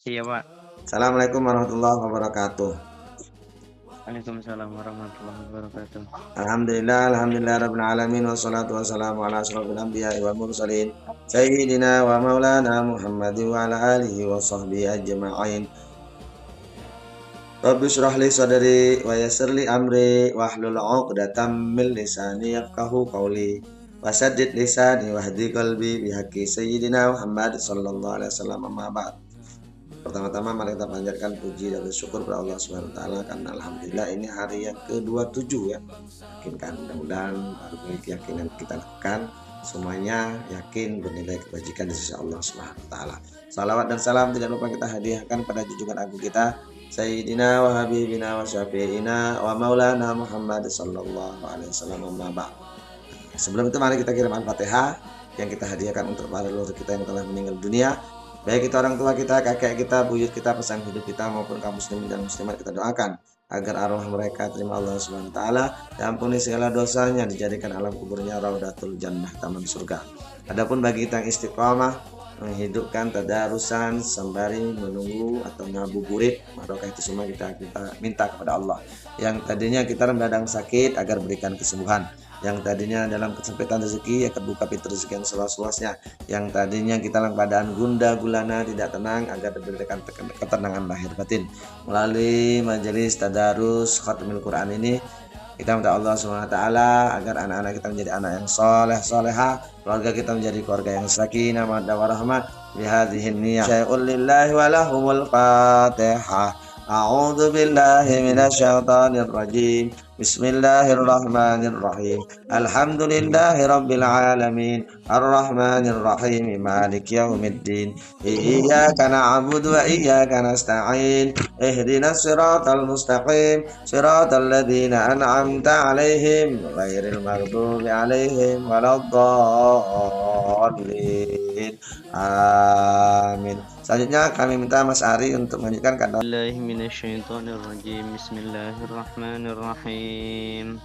Iya, Pak. Assalamualaikum warahmatullahi wabarakatuh. Waalaikumsalam warahmatullahi wabarakatuh. Alhamdulillah rabbil alamin wassalatu wassalamu ala asyrofil anbiya'i wal mursalin sayyidina wa maulana Muhammadin wa ala alihi wa sahbihi ajma'in. Rabbi shrah li sadri wa yassir li amri wahlul 'uqdatam min lisani yafqahu qawli wasaddid lisani wahdi qalbi bihaqqi sayyidina Muhammad sallallahu alaihi wasallam, amma ba'd. Pertama-tama mari kita panjatkan puji dan syukur kepada Allah Subhanahu wa taala karena alhamdulillah ini hari yang ke-27 ya. Yakinkan mudah-mudahan baru keyakinan kita lakukan semuanya yakin bernilai kebajikan di sisi Allah Subhanahu wa taala. Salawat dan salam tidak lupa kita hadiahkan pada junjungan agung kita Sayyidina wa habibina wa syafi'ina wa maulana Muhammad sallallahu alaihi wasallam, amma ba'd. Sebelum itu mari kita kirim Al-Fatihah yang kita hadiahkan untuk para leluhur kita yang telah meninggal dunia. Baik itu orang tua kita, kakek kita, buyut kita, pesan hidup kita maupun kaum muslimin dan muslimat, kita doakan agar arwah mereka terima Allah Subhanahu wa taala, diampuni segala dosanya, dijadikan alam kuburnya raudatul jannah, taman surga. Adapun bagi kita yang istiqomah menghidupkan tadarusan sembari menunggu atau ngabuburit, maka itu semua kita minta kepada Allah. Yang tadinya kita mendadak sakit agar berikan kesembuhan, yang tadinya dalam kesempitan rezeki ya terbuka pintu rezeki yang seluas-luasnya, yang tadinya kita dalam keadaan gundah gulana tidak tenang agar diberikan ketenangan lahir batin. Melalui majelis tadarus khatamul Quran ini kita minta Allah Subhanahu wa taala agar anak-anak kita menjadi anak yang soleh solehah, keluarga kita menjadi keluarga yang sakinah mawaddah warahmah. Bihadhihi niyyah syai'un lillahi wa lahumul fatihah. A'udzu billahi minasyaitonir rajim. Bismillahirrahmanirrahim. Alhamdulillahi rabbil alamin. Arrahmanir rahim. Maliki yaumiddin. Iyyaka na'budu wa iyyaka nasta'in. Ihdinas siratal mustaqim. Siratal ladzina an'amta 'alaihim ghairil maghdubi 'alaihim waladdallin. Amin. Selanjutnya kami minta Mas Ari untuk melanjutkan kata. Billahi minasyaitonir rajim. Bismillahirrahmanirrahim.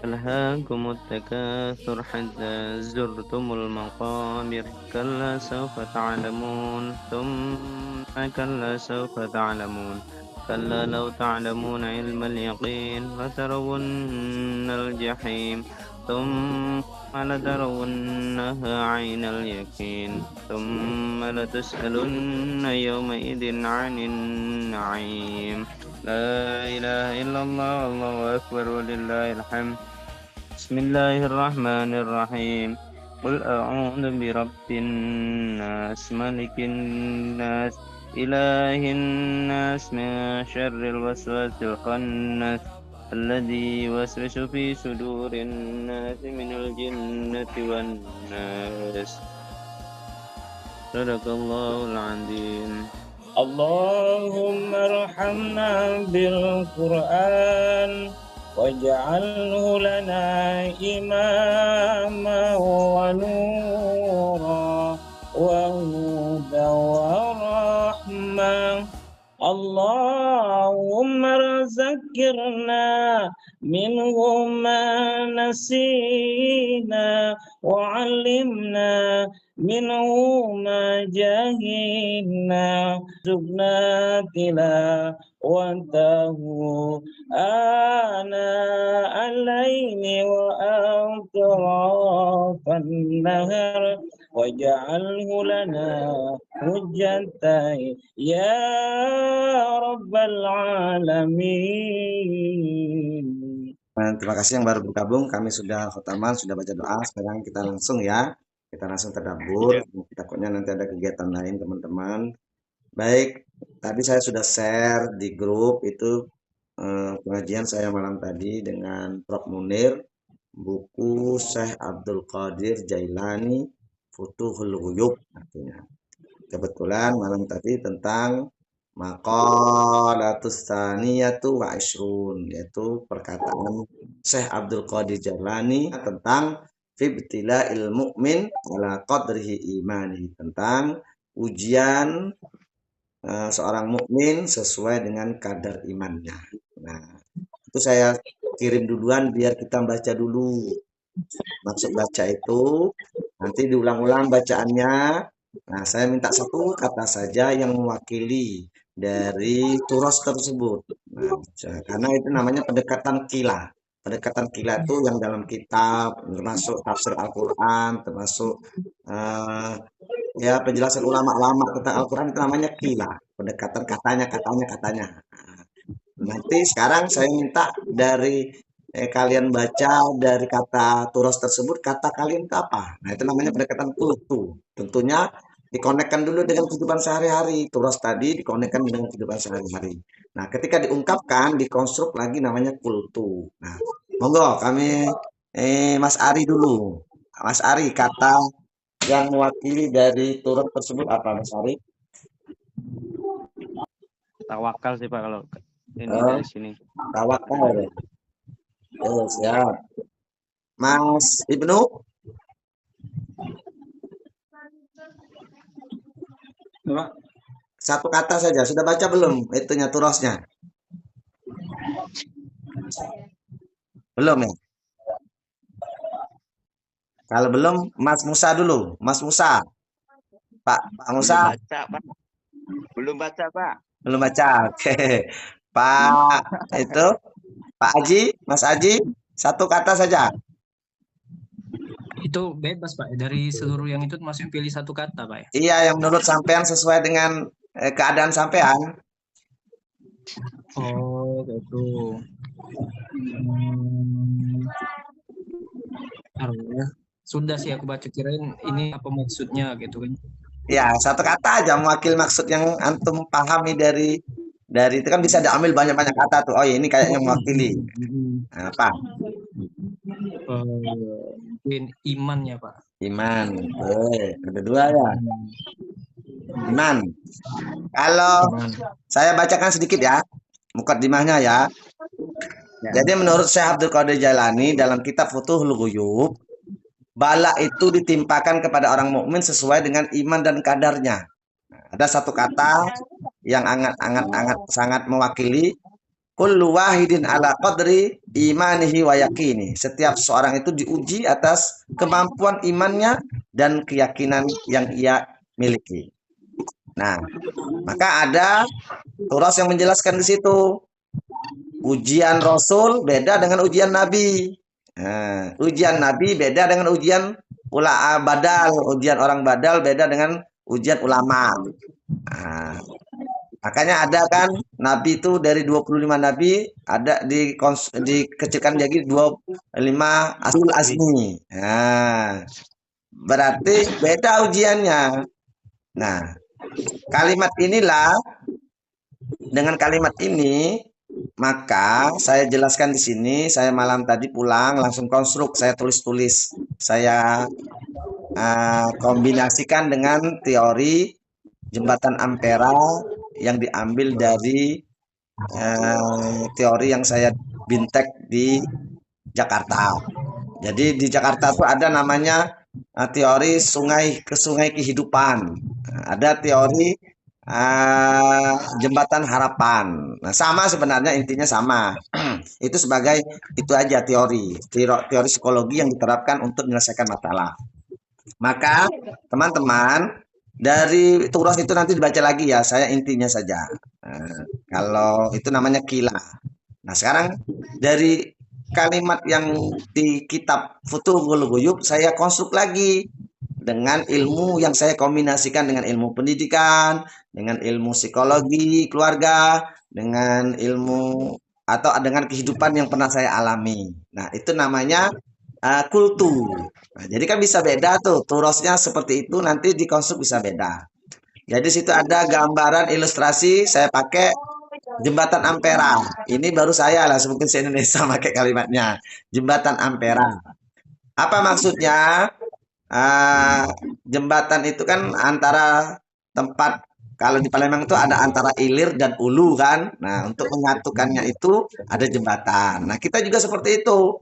Alhaakumut takatsur hatta zurtumul maqabir. Kalla sawfa ta'lamun. Thumma kalla sawfa ta'lamun. كلا لو تعلمون علم اليقين لترون الجحيم ثم لترونها عين اليقين ثم لتسألن يومئذ عن النعيم. لا إله إلا الله والله أكبر ولله الحمد. بسم الله الرحمن الرحيم. قل أعوذ برب الناس ملك الناس إله الناس من شر الوسواس الخناس الذي يوسوس في صدور الناس من الجنة والناس. صدق الله العظيم. اللهم ارحمنا بالقرآن واجعله لنا إماما ونورا وهدى ورحمة. اللهم ذكرنا منه ما نسينا وعلمنا منه ما جهلنا. ارزقنا تلاوته آناء الليل وأطراف النهر واجعله لنا حجة يا رب العالمين. Terima kasih yang baru bergabung. Kami sudah khotaman, sudah baca doa. Sekarang kita langsung ya. Kita langsung tadabbur. Takutnya nanti ada kegiatan lain teman-teman. Baik, tadi saya sudah share di grup itu pengajian saya malam tadi dengan Prof Munir, buku Syekh Abdul Qadir Jailani Futuhul Ghuyub artinya. Kebetulan malam tadi tentang maqalatus tsaniyatu wa ishrun, yaitu perkataan Syekh Abdul Qadir Jailani tentang fibtila'il mu'min ala qadrihi imani, tentang ujian seorang mukmin sesuai dengan kadar imannya. Nah, itu saya kirim duluan biar kita baca dulu. Maksud baca itu nanti diulang-ulang bacaannya Nah, saya minta satu kata saja yang mewakili dari turos tersebut. Nah, karena itu namanya pendekatan kila. Pendekatan kila itu yang dalam kitab, termasuk tafsir Al-Quran, termasuk eh, ya penjelasan ulama-ulama tentang Al-Quran itu namanya kila. Pendekatan katanya, katanya, katanya. Nanti sekarang saya minta dari kalian baca dari kata turos tersebut, kata kalian itu apa? Nah, itu namanya pendekatan kultu. Tentunya dikonekkan dulu dengan kehidupan sehari-hari. Turos tadi dikonekkan dengan kehidupan sehari-hari. Nah, ketika diungkapkan, dikonstruk lagi namanya kultu. Nah, monggo kami Mas Ari dulu. Mas Ari, kata yang mewakili dari turos tersebut apa, Mas Ari? Tawakal sih Pak kalau ini Oh, dari sini. tawakal. Oh, siap. Mas Ibnu, Pak. satu kata saja. Sudah baca belum itunya turosnya? Belum ya? Kalau belum, Mas Musa dulu. Mas Musa, Pak Belum Musa baca, Pak. Belum baca, Pak. belum baca. Oke. Pak itu, Pak Aji, Mas Aji, satu kata saja. Itu bebas Pak, dari seluruh yang itu masih pilih satu kata Pak ya. Iya, yang menurut sampean sesuai dengan keadaan sampean. Oh gitu. Ya. Sudah sih aku baca, kirain ini apa maksudnya gitu kan. Ya, satu kata aja mewakili maksud yang antum pahami dari itu kan bisa diambil banyak-banyak kata tuh. Oh, ini kayaknya mewakili. Nah, apa? Mungkin imannya Pak. Iman. Ada dua ya. Iman. Kalau saya bacakan sedikit ya, mukadimahnya ya. Jadi menurut Syekh Abdul Qadir Jailani dalam kitab Futuhul Ghuyub, bala itu ditimpakan kepada orang mukmin sesuai dengan iman dan kadarnya. Nah, ada satu kata yang sangat mewakili kullu wahidin ala qadri imanihi wa yakini. Setiap seorang itu diuji atas kemampuan imannya dan keyakinan yang ia miliki. Nah, maka ada turas yang menjelaskan di situ. Ujian Rasul beda dengan ujian Nabi. Nah, ujian Nabi beda dengan ujian badal. Ujian orang badal beda dengan ujian ulama. Nah, makanya ada kan Nabi itu dari 25 Nabi ada dikecilkan jadi 25 Asul Azmi. Nah, berarti beda ujiannya. Nah, kalimat inilah dengan kalimat ini maka saya jelaskan di sini. Saya malam tadi pulang langsung konstruk, saya tulis-tulis, saya kombinasikan dengan teori jembatan Ampera yang diambil dari teori yang saya bintek di Jakarta. Jadi di Jakarta itu ada namanya teori sungai kehidupan, ada teori jembatan harapan. Nah, sama sebenarnya, intinya sama. Itu sebagai itu aja teori psikologi yang diterapkan untuk menyelesaikan masalah. Maka teman-teman dari turas itu nanti dibaca lagi ya, saya intinya saja. Kalau itu namanya kila. Nah, sekarang dari kalimat yang di kitab Futuhul Ghuyub saya konstruk lagi dengan ilmu yang saya kombinasikan dengan ilmu pendidikan, dengan ilmu psikologi keluarga, dengan ilmu atau dengan kehidupan yang pernah saya alami. Nah, itu namanya kultu. Nah, jadi kan bisa beda tuh, turosnya seperti itu, nanti dikonstruk bisa beda. Jadi situ ada gambaran ilustrasi, saya pakai jembatan Ampera. Ini baru saya lah, mungkin se-Indonesia pakai kalimatnya. Jembatan Ampera. Apa maksudnya? Jembatan itu kan antara tempat, kalau di Palembang itu ada antara ilir dan ulu kan. Nah, untuk menyatukannya itu ada jembatan. Nah, kita juga seperti itu.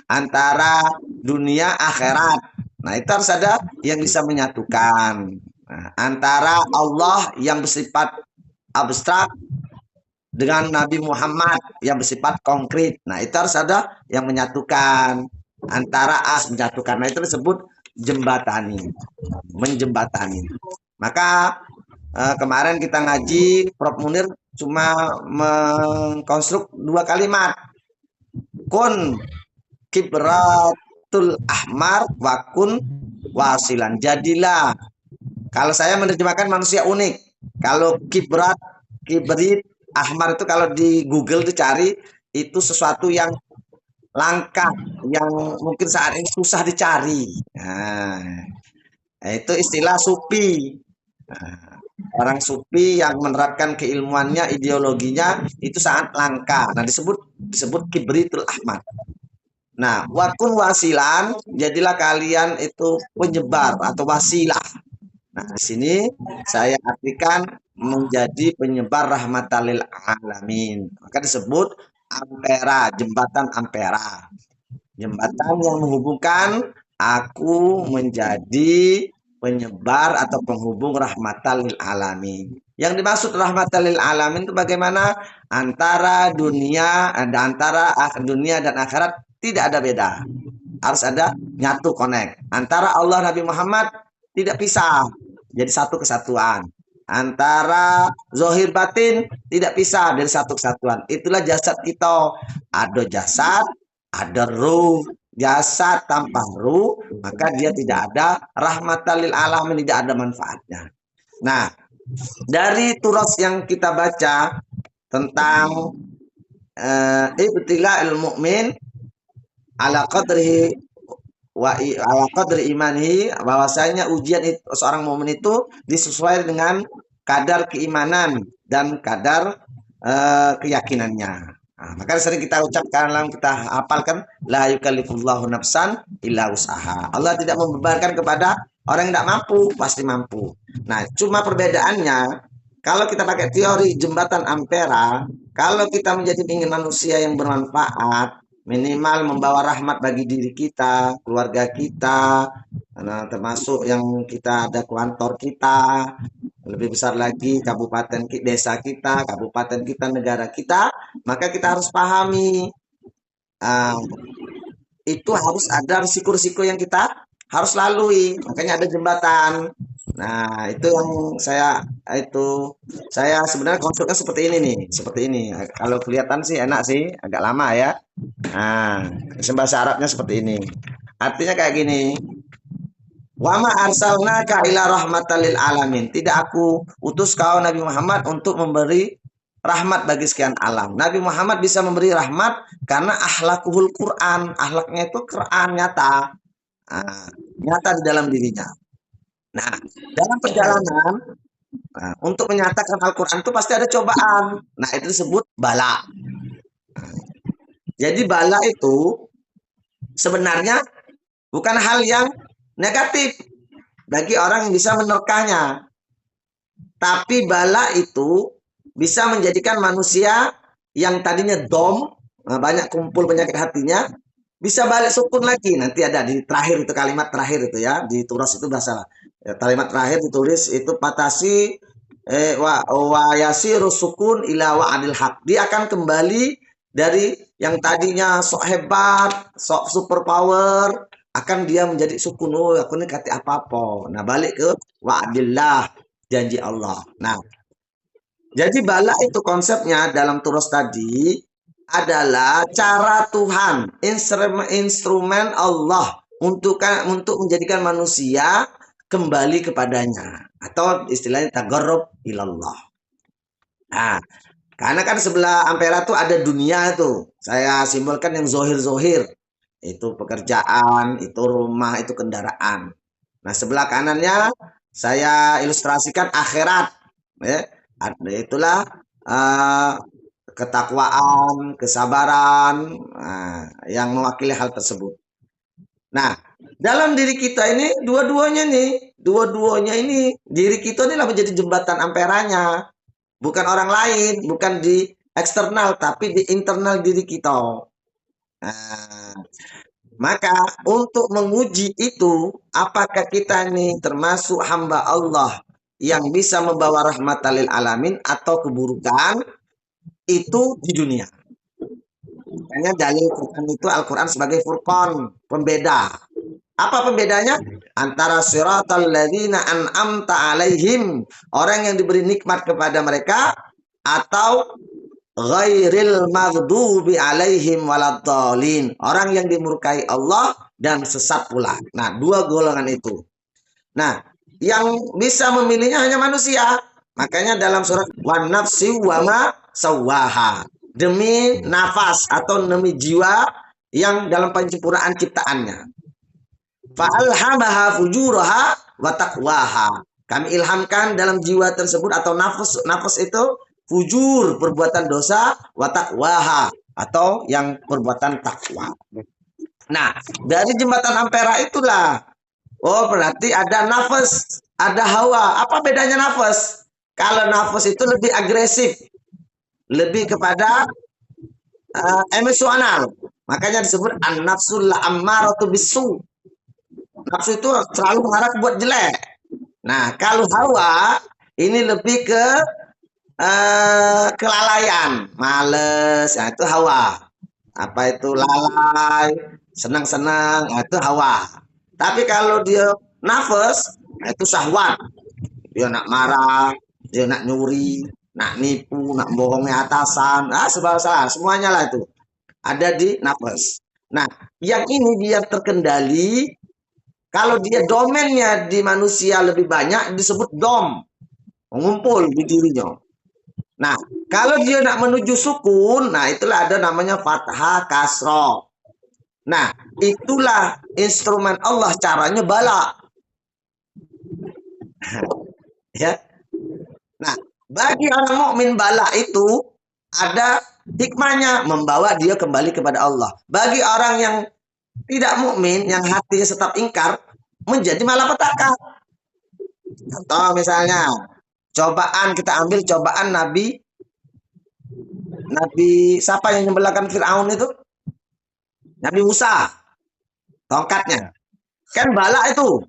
Antara dunia akhirat. Nah, itu harus ada yang bisa menyatukan. Nah, antara Allah yang bersifat abstrak dengan Nabi Muhammad yang bersifat konkret. Nah, itu harus ada yang menyatukan. Antara menyatukan. Nah, itu disebut jembatani, menjembatani. Maka kemarin kita ngaji, Prof Munir cuma mengkonstruk 2 kalimat. Kun kibratul ahmar wakun wasilan. Jadilah. Kalau saya menerjemahkan manusia unik. Kalau kibrit ahmar itu kalau di Google dicari itu sesuatu yang langka, yang mungkin saat ini susah dicari. Nah, itu istilah sufi. Nah, orang sufi yang menerapkan keilmuannya, ideologinya itu sangat langka. Nah, disebut kibritul ahmar. Nah, wakun wasilan, jadilah kalian itu penyebar atau wasilah. Nah, di sini saya artikan menjadi penyebar rahmatal lil alamin. Maka disebut ampera, jembatan ampera. Jembatan yang menghubungkan aku menjadi penyebar atau penghubung rahmatal lil alamin. Yang dimaksud rahmatal lil alamin itu bagaimana? Antara dunia dan akhirat tidak ada beda. Harus ada nyatu connect. Antara Allah Nabi Muhammad tidak pisah. Jadi satu kesatuan. Antara zohir batin tidak pisah dari satu kesatuan. Itulah jasad kita. Ada jasad, ada ruh. Jasad tanpa ruh, maka dia tidak ada rahmatal lil alamin, tidak ada manfaatnya. Nah, dari turas yang kita baca tentang ibtila'il mu'min ala qadrihi wa ala qadri imanihi, bahwasanya ujian itu, seorang mukmin itu disesuaikan dengan kadar keimanan dan kadar keyakinannya. Nah, maka sering kita ucapkan, kita hafalkan, la yukallifullahu nafsan illa usaha. Allah tidak membebankan kepada orang yang tidak mampu, pasti mampu. Nah, cuma perbedaannya kalau kita pakai teori jembatan ampera, kalau kita menjadi ingin manusia yang bermanfaat, minimal membawa rahmat bagi diri kita, keluarga kita, nah, termasuk yang kita ada kantor kita, lebih besar lagi kabupaten desa kita, kabupaten kita, negara kita, maka kita harus pahami itu harus ada risiko-risiko yang kita harus lalui, makanya ada jembatan. Nah, itu yang saya sebenarnya konstruksinya seperti ini nih, seperti ini. Kalau kelihatan sih enak sih, agak lama ya. Nah, bahasa Arabnya seperti ini. Artinya kayak gini. Wa ma arsalnaka ila rahmatal lil alamin. Tidak aku utus kau Nabi Muhammad untuk memberi rahmat bagi sekian alam. Nabi Muhammad bisa memberi rahmat karena akhlakuhul Quran. Akhlaknya itu Quran nyata. Nah, nyata di dalam dirinya. Nah, dalam perjalanan untuk menyatakan Al-Quran itu pasti ada cobaan. Nah, itu disebut bala. Jadi bala itu sebenarnya bukan hal yang negatif bagi orang yang bisa menerkanya. Tapi bala itu bisa menjadikan manusia yang tadinya banyak kumpul penyakit hatinya, bisa balik sukun lagi. Nanti ada di terakhir itu, kalimat terakhir itu ya, di turas itu bahasa ya, kalimat terakhir ditulis itu patasi wa yasiru sukun ila wa'adil haq. Dia akan kembali dari yang tadinya sok hebat, sok super power, akan dia menjadi sukun. Oh, aku ini kata apa-apa. Nah, balik ke wa'adillah, janji Allah. Nah, jadi bala itu konsepnya dalam turas tadi adalah cara Tuhan, instrumen Allah untuk menjadikan manusia kembali kepadanya, atau istilahnya tagarrub ilallah. Nah, karena kan sebelah ampera itu ada dunia itu. Saya simbolkan yang zohir-zohir. Itu pekerjaan, itu rumah, itu kendaraan. Nah, sebelah kanannya saya ilustrasikan akhirat. Ya. Itulah ketakwaan, kesabaran yang mewakili hal tersebut. Nah, dalam diri kita ini dua-duanya ini diri kita inilah menjadi jembatan amperanya, bukan orang lain, bukan di eksternal tapi di internal diri kita. Nah, maka untuk menguji itu, apakah kita ini termasuk hamba Allah yang bisa membawa rahmatal lil alamin atau keburukan itu di dunia. Makanya dalil Quran itu Al-Quran sebagai furqan, pembeda Apa pembedanya? Antara siratal ladzina an'amta alaihim, orang yang diberi nikmat kepada mereka, atau ghairil maghdubi alaihim waladdallin, orang yang dimurkai Allah dan sesat pula. Nah, dua golongan itu. Nah, yang bisa memilihnya hanya manusia. Makanya dalam surat wan nafsi wa ma sawaha, demi nafas atau demi jiwa yang dalam penyempurnaan ciptaannya. Fa'alhamaha fujuraha wa taqwaha. Kami ilhamkan dalam jiwa tersebut atau nafas itu fujur, perbuatan dosa, wa taqwaha, atau yang perbuatan takwa. Nah, dari jembatan Ampera itulah, oh berarti ada nafas, ada hawa. Apa bedanya nafas? Kalau nafas itu lebih agresif, lebih kepada emosional. Makanya disebut an-nafsul la'ammaratu bisu. Nafsu itu selalu mengarah buat jelek. Nah, kalau hawa ini lebih ke kelalaian, males, ya itu hawa. Apa itu lalai, senang-senang, ya itu hawa. Tapi kalau dia nafas, ya itu syahwat. Dia nak marah, dia nak nyuri, nak nipu, nak bohongnya atasan, salah, semuanya lah itu ada di nafas. Nah, yang ini biar terkendali. Kalau dia domainnya di manusia lebih banyak disebut dom, mengumpul di dirinya. Nah, kalau dia nak menuju sukun, nah itulah ada namanya fathah kasroh. Nah, itulah instrumen Allah, caranya bala. Ya. Nah, bagi orang mukmin bala itu ada hikmahnya, membawa dia kembali kepada Allah. Bagi orang yang tidak mukmin, yang hatinya tetap ingkar, menjadi malapetaka. Contoh misalnya, cobaan, kita ambil cobaan Nabi siapa yang nyembelahkan Fir'aun itu? Nabi Musa, tongkatnya. Kan bala itu.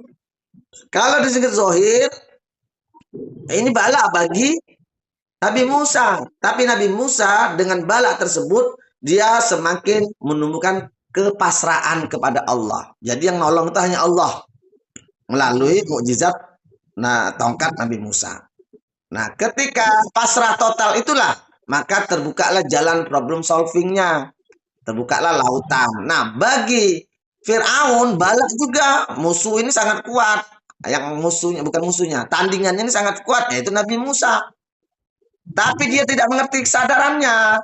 Kalau disebut zohir, ini bala bagi Nabi Musa. Tapi Nabi Musa dengan bala tersebut, dia semakin menumbuhkan kepasrahan kepada Allah. Jadi yang nolong itu hanya Allah melalui mukjizat tongkat Nabi Musa. Nah, ketika pasrah total itulah, maka terbukalah jalan problem solvingnya, terbukalah lautan. Nah, bagi Fir'aun, Balak juga musuh ini sangat kuat. Yang musuhnya, bukan musuhnya, tandingannya ini sangat kuat, yaitu Nabi Musa. Tapi dia tidak mengerti kesadarannya,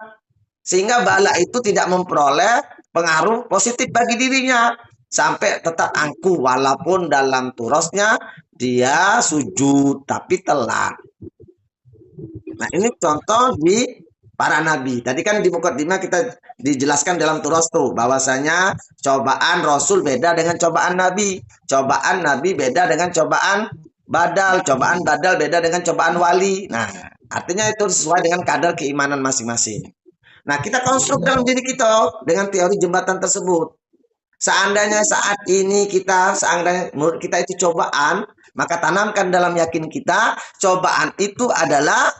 sehingga Balak itu tidak memperoleh pengaruh positif bagi dirinya, sampai tetap angkuh walaupun dalam turosnya dia sujud tapi telat. Nah, ini contoh di para nabi. Tadi kan di mukadimah kita dijelaskan dalam turos tuh bahwasanya cobaan Rasul beda dengan cobaan Nabi. Cobaan Nabi beda dengan cobaan badal. Cobaan badal beda dengan cobaan wali. Nah, artinya itu sesuai dengan kadar keimanan masing-masing. Nah, kita konstruk dalam diri kita dengan teori jembatan tersebut. Seandainya saat ini seandainya menurut kita itu cobaan, maka tanamkan dalam yakin kita, cobaan itu adalah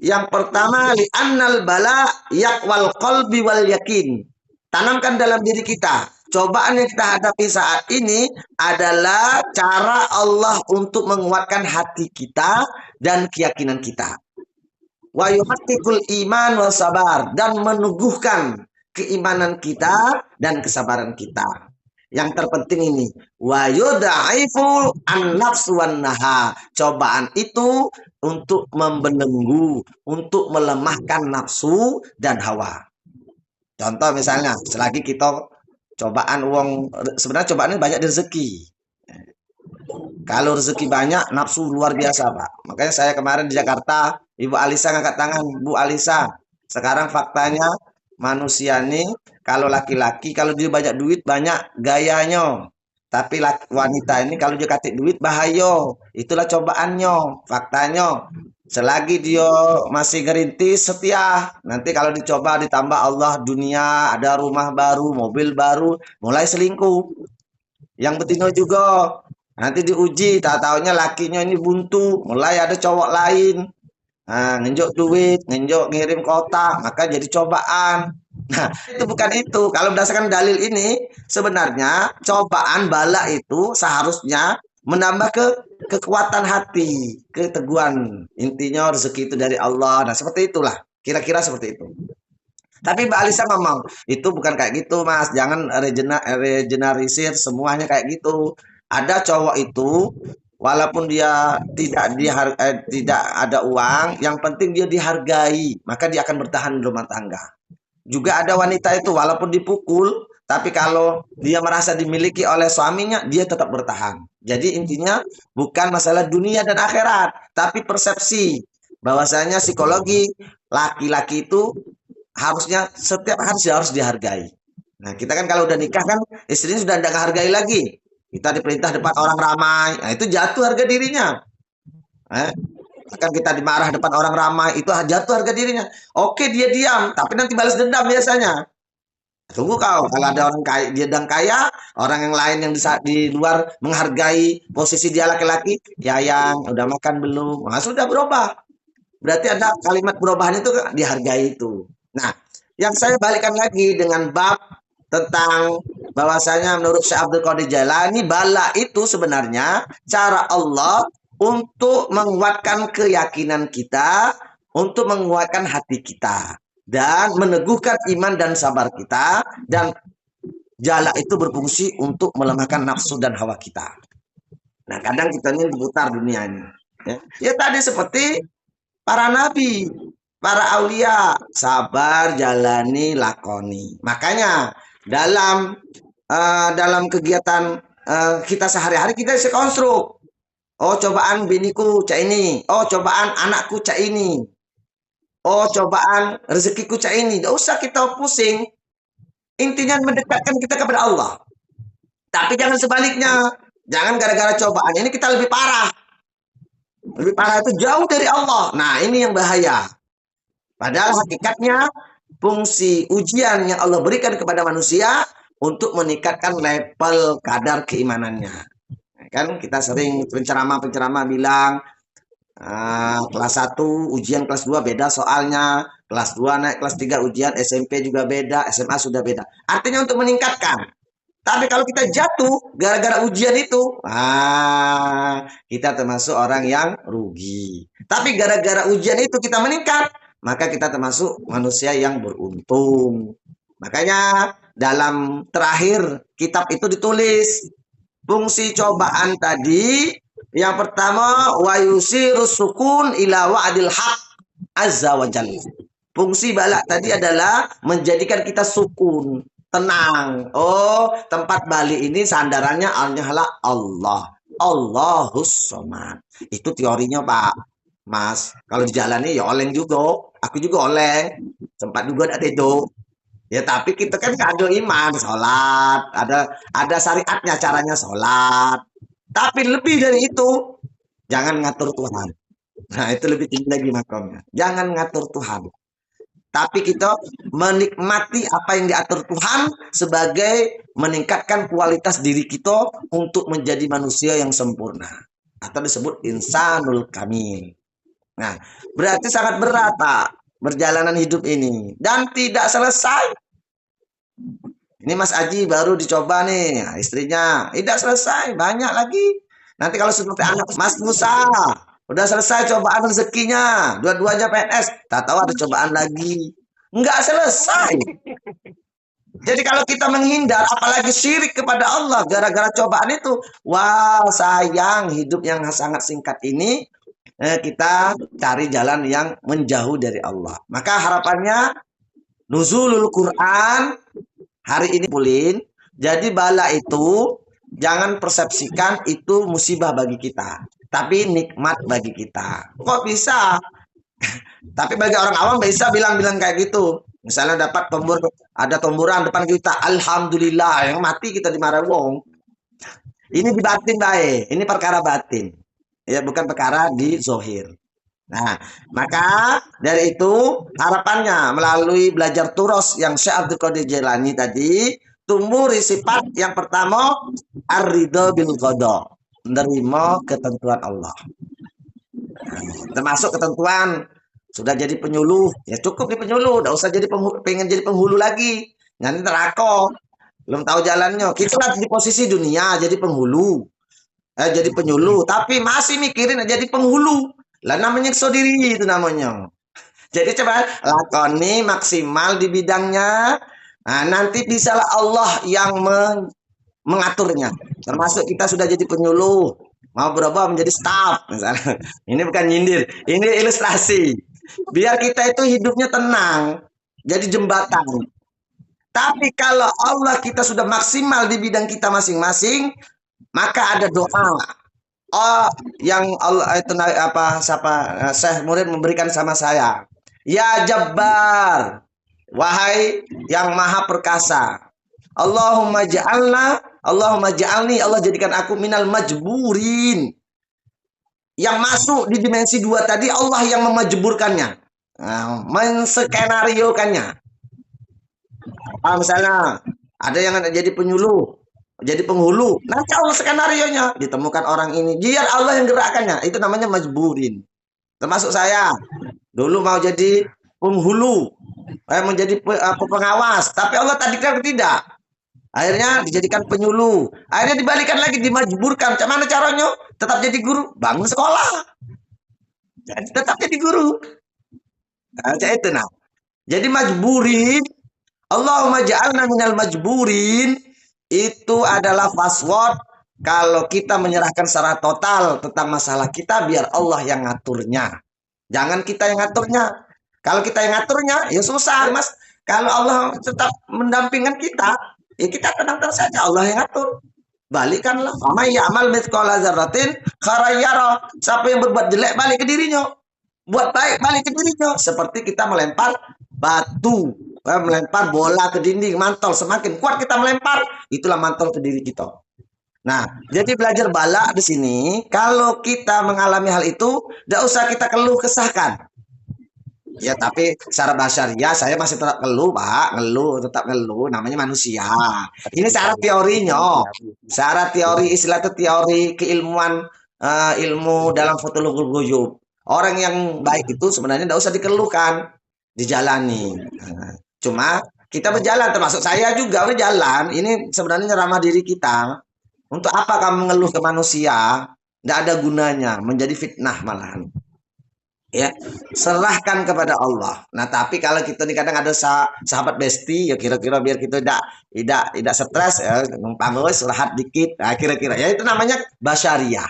yang pertama, li'annal bala yakwal qalbi wal yakin. Tanamkan dalam diri kita, cobaan yang kita hadapi saat ini adalah cara Allah untuk menguatkan hati kita dan keyakinan kita. Wa yuhaqqiqul iman wa sabar, dan meneguhkan keimanan kita dan kesabaran kita. Yang terpenting ini, wa yudha'ifu an-nafsu wan naha. Cobaan itu untuk membelenggu, untuk melemahkan nafsu dan hawa. Contoh misalnya, selagi kita cobaan uang, sebenarnya cobaan ini banyak di rezeki. Kalau rezeki banyak, nafsu luar biasa, Pak. Makanya saya kemarin di Jakarta, Ibu Alisa ngangkat tangan. Bu Alisa, sekarang faktanya manusia ini, kalau laki-laki, kalau dia banyak duit, banyak gayanya. Tapi wanita ini kalau dia kasih duit, bahaya. Itulah cobaannya, faktanya. Selagi dia masih ngerintis, setia. Nanti kalau dicoba, ditambah Allah dunia, ada rumah baru, mobil baru, mulai selingkuh. Yang betina juga. Nanti diuji, tak taunya lakinya ini buntu, mulai ada cowok lain. Nah, ngenjok duit, ngenjok ngirim kotak, maka jadi cobaan. Nah, itu bukan itu. Kalau berdasarkan dalil ini, sebenarnya cobaan bala itu seharusnya menambah kekuatan hati, keteguhan. Intinya rezeki itu dari Allah. Nah, seperti itulah. Kira-kira seperti itu. Tapi Mbak Alisa ngomong, itu bukan kayak gitu, Mas. Jangan regeneralisir semuanya kayak gitu. Ada cowok itu, walaupun dia tidak ada uang, yang penting dia dihargai, maka dia akan bertahan di rumah tangga. Juga ada wanita itu walaupun dipukul, tapi kalau dia merasa dimiliki oleh suaminya, dia tetap bertahan. Jadi intinya bukan masalah dunia dan akhirat, tapi persepsi bahwasanya psikologi laki-laki itu harusnya setiap hari harus dihargai. Nah, kita kan kalau udah nikah kan istrinya sudah tidak menghargai lagi. Kita diperintah depan orang ramai, nah itu jatuh harga dirinya. Akan kita dimarah depan orang ramai, itu jatuh harga dirinya. Oke, dia diam, tapi nanti balas dendam biasanya. Tunggu kau, kalau ada orang kaya, dia sedang kaya, orang yang lain yang di luar menghargai posisi dia laki-laki, ya yang udah makan belum? Nah, sudah berubah. Berarti ada kalimat perubahan itu dihargai itu. Nah, yang saya balikan lagi dengan bab tentang bahwasanya menurut Syekh Abdul Qadir Jailani, bala itu sebenarnya cara Allah untuk menguatkan keyakinan kita, untuk menguatkan hati kita, dan meneguhkan iman dan sabar kita, dan jala itu berfungsi untuk melemahkan nafsu dan hawa kita. Nah, kadang kita ini diputar dunianya. Ya tadi seperti para nabi, para aulia, sabar, jalani, lakoni. Makanya dalam kegiatan kita sehari-hari kita bisa konstruk. Oh, cobaan biniku cak ini. Oh, cobaan anakku cak ini. Oh, cobaan rezekiku cak ini. Tidak usah kita pusing. Intinya mendekatkan kita kepada Allah. Tapi jangan sebaliknya. Jangan gara-gara cobaan ini kita lebih parah. Lebih parah itu jauh dari Allah. Nah, ini yang bahaya. Padahal hakikatnya fungsi ujian yang Allah berikan kepada manusia untuk meningkatkan level kadar keimanannya. Kan kita sering penceramah bilang kelas 1 ujian kelas 2 beda soalnya, kelas 2 naik kelas 3 ujian, SMP juga beda, SMA sudah beda. Artinya untuk meningkatkan. Tapi kalau kita jatuh gara-gara ujian itu, kita termasuk orang yang rugi. Tapi gara-gara ujian itu kita meningkat, maka kita termasuk manusia yang beruntung. Makanya dalam terakhir kitab itu ditulis fungsi cobaan tadi, yang pertama wa yusirus sukun ila wa'dil haq azza wa jalla. Fungsi bala tadi adalah menjadikan kita sukun, tenang. Oh, tempat balik ini sandarannya hanyalah Allah. Allahus somad. Itu teorinya, Pak. Mas, kalau dijalani ya oleng juga. Aku juga oleng. Sempat juga ada itu. Ya tapi kita kan ada iman, sholat, ada syariatnya caranya sholat. Tapi lebih dari itu, jangan ngatur Tuhan. Nah itu lebih tinggi lagi makamnya. Jangan ngatur Tuhan. Tapi kita menikmati apa yang diatur Tuhan sebagai meningkatkan kualitas diri kita untuk menjadi manusia yang sempurna. Atau disebut insanul kamil. Nah berarti sangat berat, Pak, perjalanan hidup ini. Dan tidak selesai. Ini Mas Aji baru dicoba nih, istrinya tidak selesai, banyak lagi. Nanti kalau seperti anak Mas Musa, udah selesai cobaan rezekinya, dua-duanya PNS, tak tahu ada cobaan lagi, nggak selesai. Jadi kalau kita menghindar, apalagi syirik kepada Allah gara-gara cobaan itu, wah sayang hidup yang sangat singkat ini, kita cari jalan yang menjauh dari Allah. Maka harapannya nuzulul Quran hari ini pulin. Jadi bala itu jangan persepsikan itu musibah bagi kita, tapi nikmat bagi kita. Kok bisa? Tapi bagi orang awam bisa bilang-bilang kayak gitu. Misalnya dapat ada tomburan depan kita, alhamdulillah, yang mati kita dimarah wong. Ini di batin baik, ini perkara batin. Ya bukan perkara di zohir. Nah, maka dari itu harapannya melalui belajar turos yang Syekh Abdul Qadir Jailani tadi, tumbuh sifat yang pertama ar-ridha bil qada, menerima ketentuan Allah. Termasuk ketentuan sudah jadi penyuluh, ya cukup di penyuluh, nggak usah jadi pengen jadi penghulu lagi. Nanti neraka, belum tahu jalannya. Kita lagi di posisi dunia jadi penghulu, jadi penyuluh, tapi masih mikirin jadi penghulu. Lah namanya nyiksa diri itu namanya. Jadi coba lakoni maksimal di bidangnya. Nah, nanti bisalah Allah yang mengaturnya. Termasuk kita sudah jadi penyuluh, mau berubah menjadi staff misalnya. Ini bukan nyindir, ini ilustrasi. Biar kita itu hidupnya tenang, jadi jembatan. Tapi kalau Allah kita sudah maksimal di bidang kita masing-masing, maka ada doa. Oh, yang Allah itu apa siapa Syekh Murid memberikan sama saya. Ya Jabbar, wahai yang maha perkasa. Allahumma ja'alni, Allah jadikan aku minal majburin. Yang masuk di dimensi 2 tadi Allah yang memajburkannya. Nah, menskenariokannya. Misalnya ada yang jadi penyuluh, jadi penghulu. Nanti Allah skenarionya, ditemukan orang ini, biar Allah yang gerakkannya. Itu namanya majburin. Termasuk saya. Dulu mau jadi penghulu, menjadi pengawas, tapi Allah takdirkan tidak. Akhirnya dijadikan penyuluh. Akhirnya dibalikan lagi, dimajburkan. Mana caranya? Tetap jadi guru, bangun sekolah. Tetap jadi guru. Nah, itu nah. Jadi majburin, Allahumma ja'alna minal majburin, itu adalah password kalau kita menyerahkan secara total tentang masalah kita, biar Allah yang ngaturnya. Jangan kita yang ngaturnya. Kalau kita yang ngaturnya, ya susah, Mas. Kalau Allah tetap mendampingkan kita, ya kita tenang-tenang saja, Allah yang ngatur. Balikanlah. May ya'mal mithqala dzarratin khairan yara. Siapa yang berbuat jelek, balik ke dirinya. Buat baik, balik ke dirinya. Seperti kita melempar batu, melempar bola ke dinding, mantol. Semakin kuat kita melempar, itulah mantol ke diri kita. Nah, jadi belajar bala di sini, kalau kita mengalami hal itu, tidak usah kita keluh kesahkan. Ya, tapi secara basyariah saya masih tetap ngeluh, Pak. Tetap ngeluh, namanya manusia. Ini secara teorinya. Secara teori, istilah itu teori keilmuan, ilmu dalam fotologul guyub. Orang yang baik itu sebenarnya tidak usah dikeluhkan, dijalani. Cuma kita berjalan, termasuk saya juga berjalan. Ini sebenarnya ramah diri kita. Untuk apa kamu mengeluh ke manusia? Tidak ada gunanya, menjadi fitnah malahan. Ya, serahkan kepada Allah. Nah, tapi kalau kita nih kadang ada sahabat besti, ya kira-kira biar kita tidak stres, ya, numpang istirahat dikit. Nah, kira-kira ya itu namanya basyariah.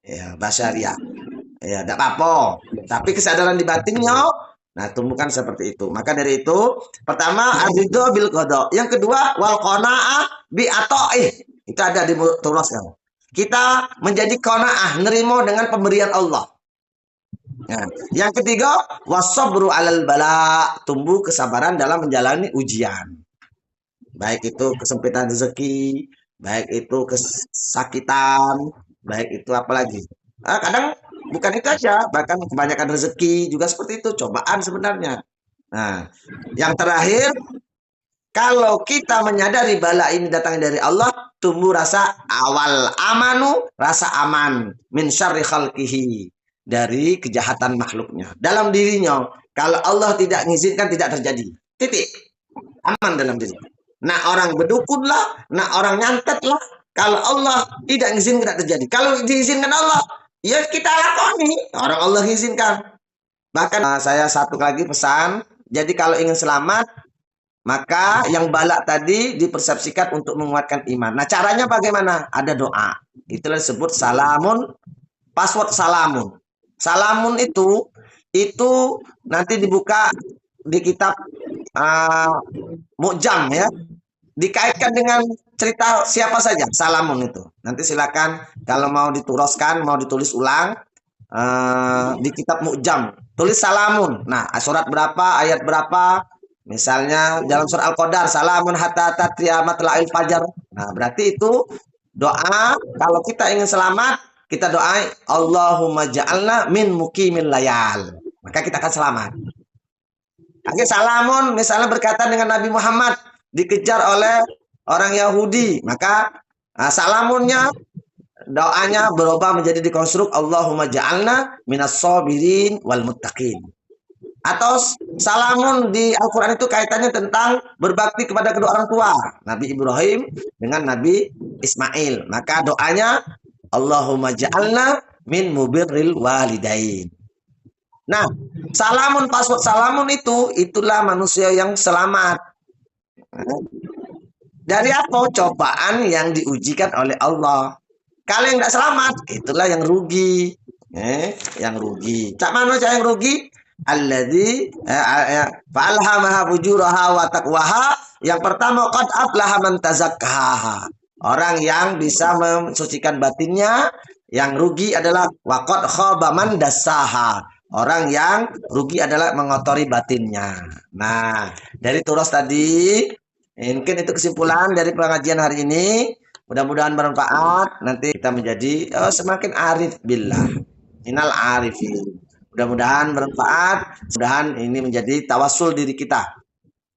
Ya, basyariah. Ya, tidak apa-apa. Tapi kesadaran di batinnya, nah tumbuhkan seperti itu. Maka dari itu, pertama ar-ridho bil qada. Yang kedua wal qanaah bi ata'ih. Itu ada di tulis kan. Kita menjadi qanaah, nerimo dengan pemberian Allah. Nah, yang ketiga wasabru alal bala, tumbuh kesabaran dalam menjalani ujian. Baik itu kesempitan rezeki, baik itu kesakitan, baik itu apa lagi. Kadang bukan itu aja, bahkan kebanyakan rezeki juga seperti itu, cobaan sebenarnya. Nah, yang terakhir, kalau kita menyadari bala ini datangnya dari Allah, tumbuh rasa awal amanu, rasa aman min syarri khalqihi, dari kejahatan makhluknya. Dalam dirinya, kalau Allah tidak mengizinkan, tidak terjadi. Titik. Aman dalam diri. Nah, orang berdukun lah, nah orang nyantet lah. Kalau Allah tidak mengizinkan, tidak terjadi. Kalau diizinkan Allah, ya kita lakoni. Orang Allah mengizinkan. Bahkan saya satu lagi pesan, jadi kalau ingin selamat, maka yang balak tadi dipersepsikan untuk menguatkan iman. Nah, caranya bagaimana? Ada doa. Itulah disebut salamun, password salamun. Salamun itu nanti dibuka di kitab Mu'jam ya. Dikaitkan dengan cerita siapa saja salamun itu. Nanti silakan kalau mau dituruskan, mau ditulis ulang di kitab Mu'jam. Tulis salamun. Nah, surat berapa, ayat berapa? Misalnya dalam surah Al-Qadar, salamun hatta tatriyama tla'il fajar. Nah, berarti itu doa kalau kita ingin selamat, kita doa Allahumma ja'alna min muqimil layal. Maka kita akan selamat. Oke, salamun misalnya berkaitan dengan Nabi Muhammad dikejar oleh orang Yahudi, maka salamunnya doanya berubah menjadi dikonstruk Allahumma ja'alna minas sabirin wal muttaqin. Atau salamun di Al-Quran itu kaitannya tentang berbakti kepada kedua orang tua. Nabi Ibrahim dengan Nabi Ismail. Maka doanya Allahumma ja'alna min mubirril walidain. Nah, salamun, password salamun itulah manusia yang selamat. Dari apa? Cobaan yang diujikan oleh Allah. Kalau yang tidak selamat, itulah yang rugi. Yang rugi. Cak mana cak yang rugi? Alladzi fa'alhamaha fujuraha wa taqwaha. Yang pertama qad aflaha man tazakkaha. Orang yang bisa mensucikan batinnya. Yang rugi adalah wa qad khaba man dassaha. Orang yang rugi adalah mengotori batinnya. Nah, dari turos tadi mungkin itu kesimpulan dari pengajian hari ini. Mudah-mudahan bermanfaat. Nanti kita menjadi semakin arif billah. Minal arifin. Mudah-mudahan bermanfaat. Mudah-mudahan ini menjadi tawasul diri kita.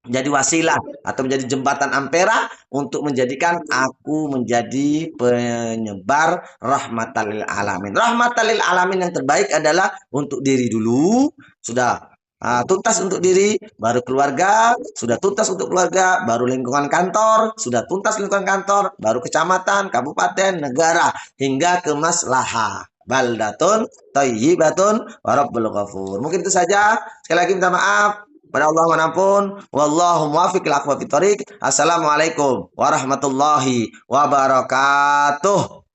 Menjadi wasilah atau menjadi jembatan ampera untuk menjadikan aku menjadi penyebar rahmatan lil alamin. Rahmatan lil alamin yang terbaik adalah untuk diri dulu. Sudah tuntas untuk diri, baru keluarga, sudah tuntas untuk keluarga, baru lingkungan kantor, sudah tuntas lingkungan kantor, baru kecamatan, kabupaten, negara, hingga ke maslahah. Baldatun thayyibatun wa rabbul ghafur. Mungkin itu saja. Sekali lagi minta maaf. Pada Allah menampun. Wallahu muwaffiq ila aqwamit thoriq. Assalamualaikum warahmatullahi wabarakatuh.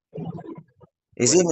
Izin